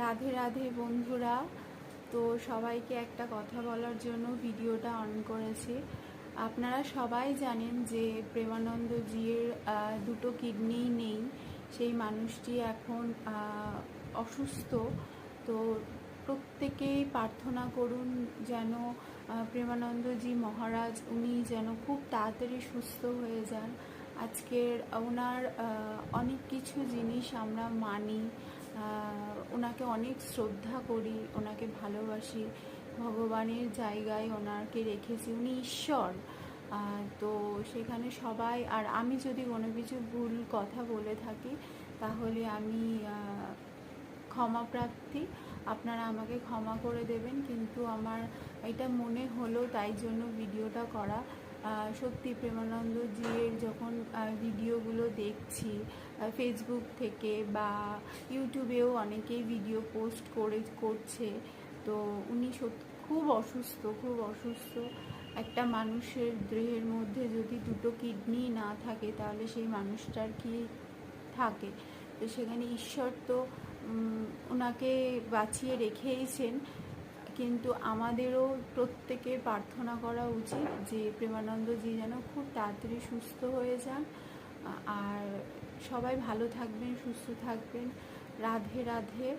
রাধে রাধে বন্ধুরা। তো সবাইকে একটা কথা বলার জন্য ভিডিওটা অন করেছি। আপনারা সবাই জানেন যে প্রেমানন্দজির দুটো কিডনি নেই, সেই মানুষটি এখন অসুস্থ। তো প্রত্যেকেই প্রার্থনা করুন যেন প্রেমানন্দজি মহারাজ উনি যেন খুব তাড়াতাড়ি সুস্থ হয়ে যান। আজকের ওনার অনেক কিছু জিনিস আমরা মানি, ওনাকে অনেক শ্রদ্ধা করি, ওনাকে ভালোবাসি, ভগবানের জায়গায় ওনাকে রেখেছি, উনি ঈশ্বর। তো সেখানে সবাই, আর আমি যদি কোনো কিছু ভুল কথা বলে থাকি তাহলে আমি ক্ষমাপ্রার্থী, আপনারা আমাকে ক্ষমা করে দেবেন। কিন্তু আমার এটা মনে হলো, তাই জন্য ভিডিওটা করা। সত্যি প্রেমানন্দজির যখন ভিডিওগুলো দেখছি ফেসবুক থেকে বা ইউটিউবেও অনেকেই ভিডিও পোস্ট করছে, তো উনি সত্যি খুব অসুস্থ, খুব অসুস্থ। একটা মানুষের দেহের মধ্যে যদি দুটো কিডনি না থাকে তাহলে সেই মানুষটার কি থাকে? তো সেখানে ঈশ্বর তো ওনাকে বাঁচিয়ে রেখেইছেন, কিন্তু আমাদেরও প্রত্যেকের প্রার্থনা করা উচিত যে প্রেমানন্দজি যেন খুব তাড়াতাড়ি সুস্থ হয়ে যান। আর সবাই ভালো থাকবেন, সুস্থ থাকবেন। রাধে রাধে।